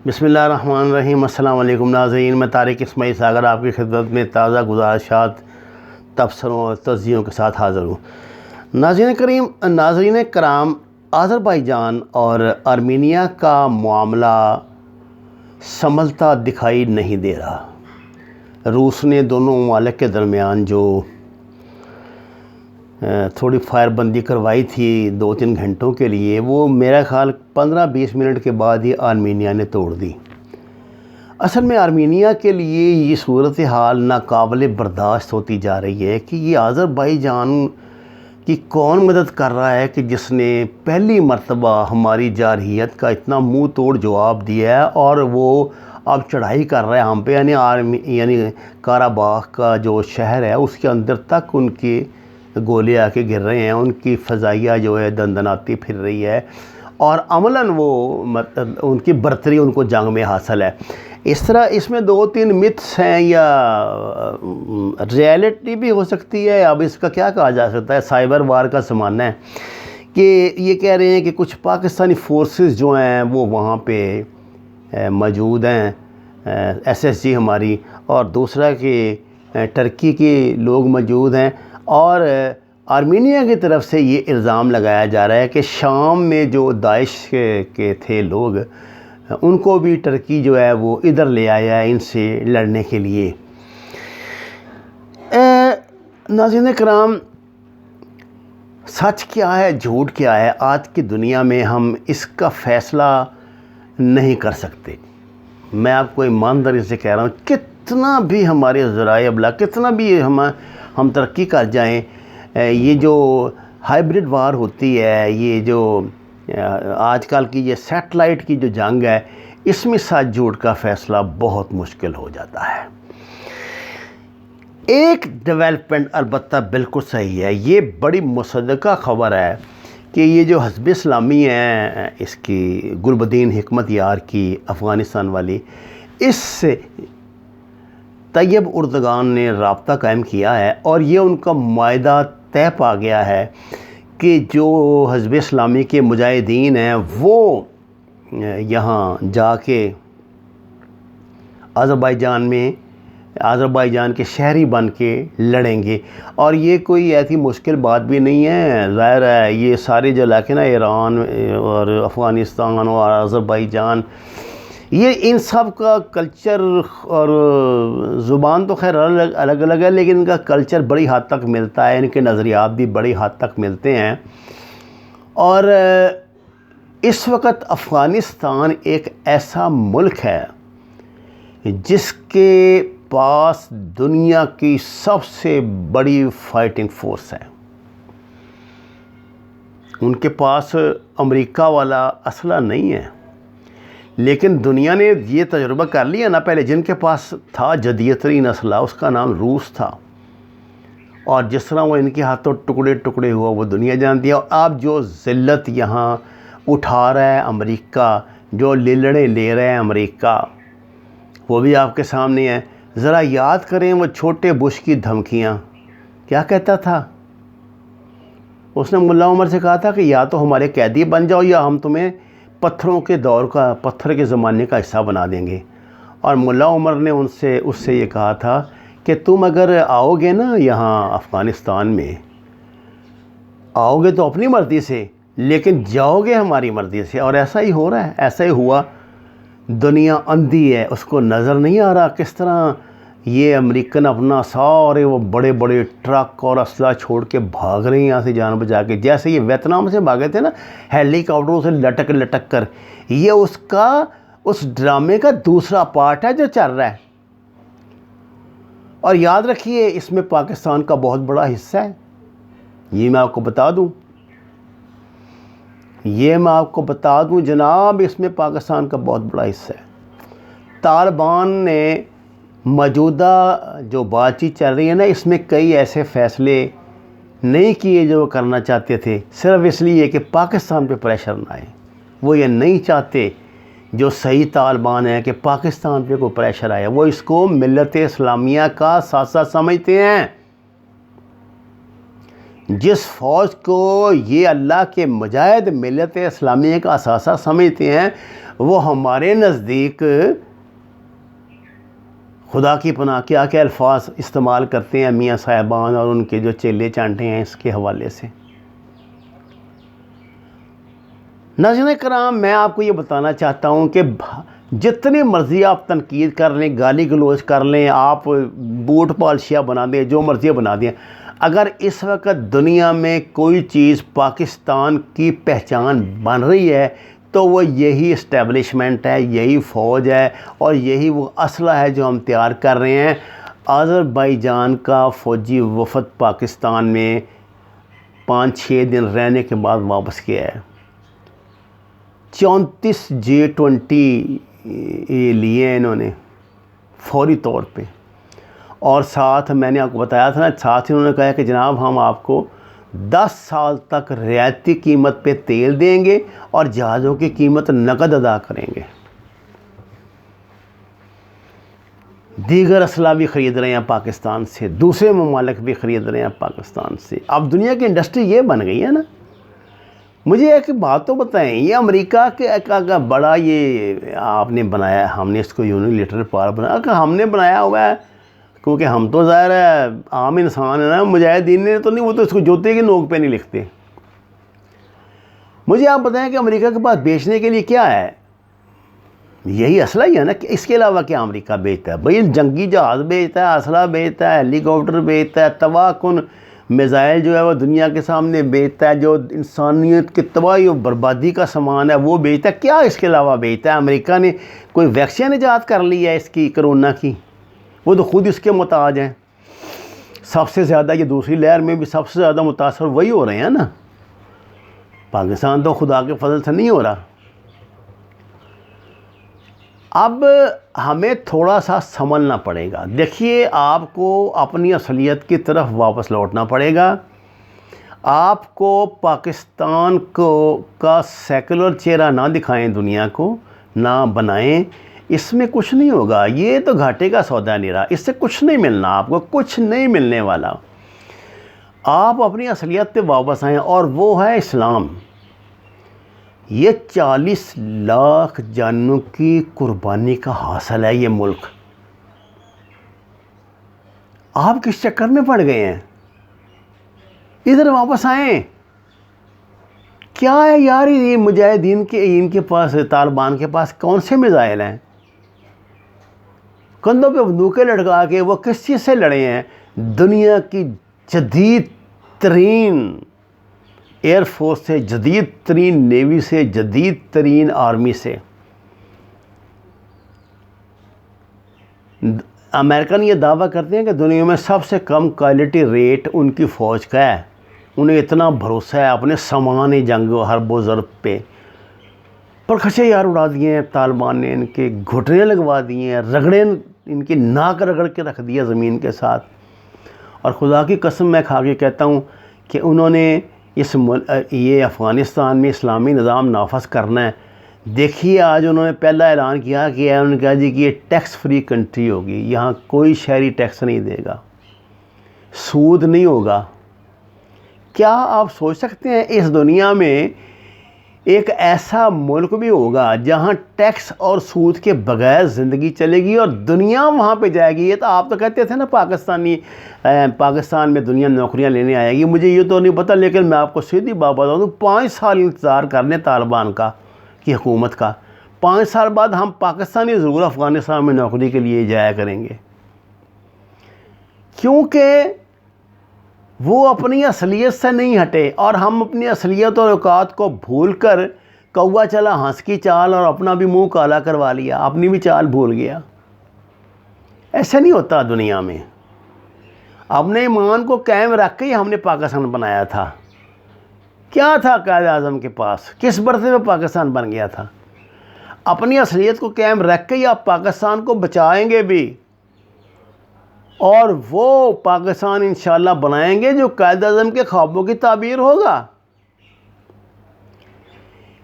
بسم اللہ الرحمن الرحیم۔ السلام علیکم ناظرین، میں طارق اسماعیل ساگر آپ کی خدمت میں تازہ گزارشات، تبصروں اور تجزیوں کے ساتھ حاضر ہوں۔ ناظرین کرام، آذربائیجان اور آرمینیا کا معاملہ سنبھلتا دکھائی نہیں دے رہا۔ روس نے دونوں ممالک کے درمیان جو تھوڑی فائر بندی کروائی تھی 2-3 گھنٹوں کے لیے، وہ میرا خیال 15-20 منٹ کے بعد ہی آرمینیا نے توڑ دی۔ اصل میں آرمینیا کے لیے یہ صورتحال ناقابل برداشت ہوتی جا رہی ہے کہ یہ آذربائیجان کی کون مدد کر رہا ہے کہ جس نے پہلی مرتبہ ہماری جارحیت کا اتنا منہ توڑ جواب دیا ہے، اور وہ اب چڑھائی کر رہا ہے ہم پہ، یعنی قرباخ کا جو شہر ہے اس کے اندر تک ان کی گولے آ کے گر رہے ہیں، ان کی فضائیہ جو ہے دندناتی پھر رہی ہے، اور عملاً وہ ان کی برتری ان کو جنگ میں حاصل ہے۔ اس طرح اس میں 2-3 متس ہیں، یا ریئلٹی بھی ہو سکتی ہے، اب اس کا کیا کہا جا سکتا ہے، سائبر وار کا زمانہ ہے، کہ یہ کہہ رہے ہیں کہ کچھ پاکستانی فورسز جو ہیں وہ وہاں پہ موجود ہیں، SSG ہماری، اور دوسرا کہ ٹرکی کے لوگ موجود ہیں، اور آرمینیا کی طرف سے یہ الزام لگایا جا رہا ہے کہ شام میں جو داعش کے تھے لوگ، ان کو بھی ٹرکی جو ہے وہ ادھر لے آیا ہے ان سے لڑنے کے لیے۔ ناظرین کرام، سچ کیا ہے جھوٹ کیا ہے، آج کی دنیا میں ہم اس کا فیصلہ نہیں کر سکتے۔ میں آپ کو ایمانداری سے کہہ رہا ہوں، کتنا بھی ہمارے ذرائع ابلاغ، کتنا بھی ہم ترقی کر جائیں، یہ جو ہائبرڈ وار ہوتی ہے، یہ جو آج کل کی یہ سیٹلائٹ کی جو جنگ ہے، اس میں سچ جھوٹ کا فیصلہ بہت مشکل ہو جاتا ہے۔ ایک ڈیولپمنٹ البتہ بالکل صحیح ہے، یہ بڑی مصدقہ خبر ہے کہ یہ جو حزب اسلامی ہے، اس کی گلبدین حکمت یار کی افغانستان والی، اس سے طیب اردگان نے رابطہ قائم کیا ہے، اور یہ ان کا معاہدہ طے پا گیا ہے کہ جو حزب اسلامی کے مجاہدین ہیں وہ یہاں جا کے آذربائیجان کے شہری بن کے لڑیں گے، اور یہ کوئی ایسی مشکل بات بھی نہیں ہے۔ ظاہر ہے یہ سارے جو علاقے نا، ایران اور افغانستان اور آذربائیجان، یہ ان سب کا کلچر اور زبان تو خیر الگ الگ ہے، لیکن ان کا کلچر بڑی حد تک ملتا ہے، ان کے نظریات بھی بڑی حد تک ملتے ہیں۔ اور اس وقت افغانستان ایک ایسا ملک ہے جس کے پاس دنیا کی سب سے بڑی فائٹنگ فورس ہے۔ ان کے پاس امریکہ والا اسلحہ نہیں ہے، لیکن دنیا نے یہ تجربہ کر لیا نا، پہلے جن کے پاس تھا جدید ترین اسلحہ، اس کا نام روس تھا، اور جس طرح وہ ان کے ہاتھوں ٹکڑے ٹکڑے ہوا وہ دنیا جانتی ہے۔ اور اب جو ذلت یہاں اٹھا رہا ہے امریکہ، جو لڑے لے رہے ہیں امریکہ، وہ بھی آپ کے سامنے ہے۔ ذرا یاد کریں وہ چھوٹے بش کی دھمکیاں، کیا کہتا تھا؟ اس نے ملا عمر سے کہا تھا کہ یا تو ہمارے قیدی بن جاؤ، یا ہم تمہیں پتھروں کے دور کا، پتھر کے زمانے کا حصہ بنا دیں گے۔ اور ملا عمر نے اس سے یہ کہا تھا کہ تم اگر آؤ گے نا یہاں افغانستان میں، آؤ گے تو اپنی مرضی سے، لیکن جاؤ گے ہماری مرضی سے۔ اور ایسا ہی ہو رہا ہے، ایسا ہی ہوا۔ دنیا اندھی ہے، اس کو نظر نہیں آ رہا کس طرح یہ امریکن اپنا سارے وہ بڑے بڑے ٹرک اور اسلحہ چھوڑ کے بھاگ رہے ہیں یہاں سے جان بچا کے، جیسے یہ ویتنام سے بھاگے تھے نا ہیلی کاپٹروں سے لٹک لٹک کر۔ یہ اس ڈرامے کا دوسرا پارٹ ہے جو چل رہا ہے۔ اور یاد رکھیے اس میں پاکستان کا بہت بڑا حصہ ہے، یہ میں آپ کو بتا دوں جناب، اس میں پاکستان کا بہت بڑا حصہ ہے۔ طالبان نے موجودہ جو بات چیت چل رہی ہے نا، اس میں کئی ایسے فیصلے نہیں کیے جو وہ کرنا چاہتے تھے، صرف اس لیے کہ پاکستان پہ پریشر نہ آئے۔ وہ یہ نہیں چاہتے، جو صحیح طالبان ہیں، کہ پاکستان پہ کوئی پریشر آئے، وہ اس کو ملت اسلامیہ کا ساتھ ساتھ سمجھتے ہیں۔ جس فوج کو یہ اللہ کے مجاہد ملت اسلامیہ کا اثاثہ سمجھتے ہیں، وہ ہمارے نزدیک خدا کی پناہ کیا کہ الفاظ استعمال کرتے ہیں میاں صاحبان اور ان کے جو چیلے چانٹے ہیں اس کے حوالے سے۔ ناظرین کرام، میں آپ کو یہ بتانا چاہتا ہوں کہ جتنی مرضی آپ تنقید کر لیں، گالی گلوچ کر لیں، آپ بوٹ پالشیاں بنا دیں، جو مرضی بنا دیں، اگر اس وقت دنیا میں کوئی چیز پاکستان کی پہچان بن رہی ہے تو وہ یہی اسٹیبلشمنٹ ہے، یہی فوج ہے، اور یہی وہ اسلحہ ہے جو ہم تیار کر رہے ہیں۔ آذربائیجان کا فوجی وفد پاکستان میں 5-6 دن رہنے کے بعد واپس گیا ہے۔ 34 J-20 لیے ہیں انہوں نے فوری طور پہ، اور ساتھ میں نے آپ کو بتایا تھا نا، ساتھ ہی انہوں نے کہا کہ جناب ہم آپ کو 10 سال تک رعایتی قیمت پہ تیل دیں گے اور جہازوں کی قیمت نقد ادا کریں گے۔ دیگر اسلحہ بھی خرید رہے ہیں پاکستان سے، دوسرے ممالک بھی خرید رہے ہیں پاکستان سے۔ اب دنیا کی انڈسٹری یہ بن گئی ہے نا۔ مجھے ایک بات تو بتائیں، یہ امریکہ کے کا بڑا یہ آپ نے بنایا، ہم نے اس کو یونیلیٹرل پاور بنایا کہ ہم نے بنایا ہوا ہے، کیونکہ ہم تو ظاہر ہے عام انسان ہے نا، مجاہدین نے تو نہیں، وہ تو اس کو جوتے کی نوک پہ نہیں لکھتے۔ مجھے آپ بتائیں کہ امریکہ کے پاس بیچنے کے لیے کیا ہے؟ یہی اسلحہ ہی ہے نا، کہ اس کے علاوہ کیا امریکہ بیچتا ہے؟ بھئی جنگی جہاز بیچتا ہے، اسلحہ بیچتا ہے، ہیلی کاپٹر بیچتا ہے، تباہ کن میزائل جو ہے وہ دنیا کے سامنے بیچتا ہے، جو انسانیت کی تباہی و بربادی کا سامان ہے وہ بیچتا ہے۔ کیا اس کے علاوہ بیچتا ہے؟ امریکہ نے کوئی ویکسین ایجاد کر لی ہے اس کی، کرونا کی؟ وہ تو خود اس کے محتاج ہیں۔ سب سے زیادہ یہ دوسری لہر میں بھی سب سے زیادہ متاثر وہی ہو رہے ہیں نا، پاکستان تو خدا کے فضل سے نہیں ہو رہا۔ اب ہمیں تھوڑا سا سنبھلنا پڑے گا۔ دیکھیے، آپ کو اپنی اصلیت کی طرف واپس لوٹنا پڑے گا۔ آپ کو پاکستان کا سیکولر چہرہ نہ دکھائیں، دنیا کو نہ بنائیں، اس میں کچھ نہیں ہوگا۔ یہ تو گھاٹے کا سودا نہیں رہا، اس سے کچھ نہیں ملنا، آپ کو کچھ نہیں ملنے والا۔ آپ اپنی اصلیت پہ واپس آئیں، اور وہ ہے اسلام۔ یہ 40 لاکھ جانوں کی قربانی کا حاصل ہے یہ ملک۔ آپ کس چکر میں پڑ گئے ہیں؟ ادھر واپس آئیں۔ کیا ہے یار یہ مجاہدین کے، ان کے پاس، طالبان کے پاس کون سے میزائل ہیں؟ کندھوں پہ بندوقیں لٹکا کے وہ کس چیز سے لڑے ہیں؟ دنیا کی جدید ترین ایئر فورس سے، جدید ترین نیوی سے، جدید ترین آرمی سے۔ امریکن یہ دعویٰ کرتے ہیں کہ دنیا میں سب سے کم کیجویلٹی ریٹ ان کی فوج کا ہے۔ انہیں اتنا بھروسہ ہے اپنے سامان جنگ و حرب و ضرب پہ۔ پر خچے یار اڑا دیے ہیں طالبان نے، ان کے گھٹنے لگوا دیے ہیں، رگڑے ان کی ناک رگڑ کے رکھ دیا زمین کے ساتھ۔ اور خدا کی قسم میں کھا کے کہتا ہوں کہ انہوں نے یہ افغانستان میں اسلامی نظام نافذ کرنا ہے۔ دیکھیے آج انہوں نے پہلا اعلان کیا کہ انہوں نے کہا جی کہ یہ ٹیکس فری کنٹری ہوگی، یہاں کوئی شہری ٹیکس نہیں دے گا، سود نہیں ہوگا۔ کیا آپ سوچ سکتے ہیں اس دنیا میں ایک ایسا ملک بھی ہوگا جہاں ٹیکس اور سود کے بغیر زندگی چلے گی اور دنیا وہاں پہ جائے گی؟ یہ تو آپ تو کہتے تھے نا پاکستان میں دنیا نوکریاں لینے آئے گی، مجھے یہ تو نہیں پتہ، لیکن میں آپ کو سیدھی بات بتا دوں، 5 سال انتظار کر لیں طالبان کی حکومت کا، 5 سال بعد ہم پاکستانی ضرور افغانستان میں نوکری کے لیے جایا کریں گے، کیونکہ وہ اپنی اصلیت سے نہیں ہٹے، اور ہم اپنی اصلیت اور اوقات کو بھول کر کوا چلا ہنس کی چال اور اپنا بھی منہ کالا کروا لیا، اپنی بھی چال بھول گیا۔ ایسا نہیں ہوتا دنیا میں۔ اپنے ایمان کو قائم رکھ کے ہی ہم نے پاکستان بنایا تھا۔ کیا تھا قائد اعظم کے پاس؟ کس برسے میں پاکستان بن گیا تھا؟ اپنی اصلیت کو قائم رکھ کے ہی آپ پاکستان کو بچائیں گے بھی، اور وہ پاکستان انشاءاللہ بنائیں گے جو قائد اعظم کے خوابوں کی تعبیر ہوگا۔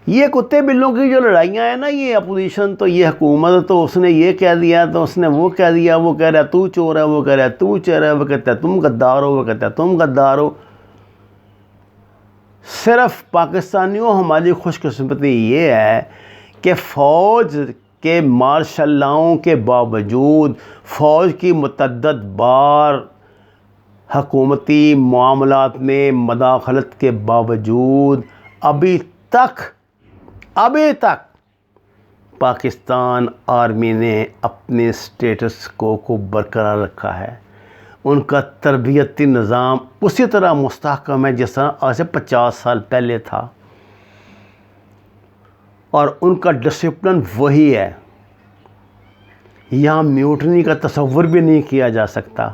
یہ کتے بلوں کی جو لڑائیاں ہیں نا، یہ اپوزیشن تو یہ حکومت تو اس نے یہ کہہ دیا تو اس نے وہ کہہ دیا، وہ کہہ رہا ہے تو چور ہے، وہ کہہ رہا ہے تو چور ہے، وہ کہتا ہے تم غدار ہو، وہ کہتا ہے تم غدار ہو۔ صرف پاکستانیوں ہماری خوش قسمتی یہ ہے کہ فوج کے مارشل لاؤں کے باوجود، فوج کی متعدد بار حکومتی معاملات میں مداخلت کے باوجود ابھی تک پاکستان آرمی نے اپنے سٹیٹس کو برقرار رکھا ہے۔ ان کا تربیتی نظام اسی طرح مستحکم ہے جس طرح آج سے 50 سال پہلے تھا، اور ان کا ڈسپلن وہی ہے۔ یہاں میوٹنی کا تصور بھی نہیں کیا جا سکتا۔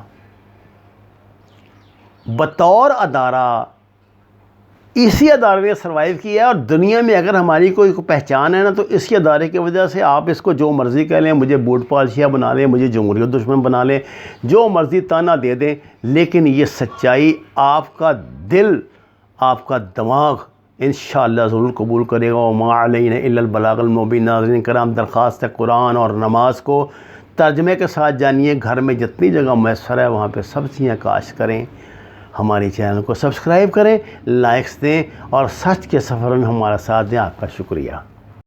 بطور ادارہ اسی ادارے نے سروائیو کیا ہے، اور دنیا میں اگر ہماری کوئی پہچان ہے نا تو اسی ادارے کی وجہ سے۔ آپ اس کو جو مرضی کہہ لیں، مجھے بوٹ پالشیہ بنا لیں، مجھے جمہوریت دشمن بنا لیں، جو مرضی تانا دے دیں، لیکن یہ سچائی آپ کا دل، آپ کا دماغ انشاءاللہ ضرور قبول کرے گا۔ وما علینا الا البلاغ المبین۔ ناظرین کرام، درخواست ہے قرآن اور نماز کو ترجمے کے ساتھ جانیے۔ گھر میں جتنی جگہ میسر ہے وہاں پہ سبزیاں کاشت کریں، ہماری چینل کو سبسکرائب کریں، لائکس دیں، اور سچ کے سفر میں ہمارا ساتھ دیں۔ آپ کا شکریہ۔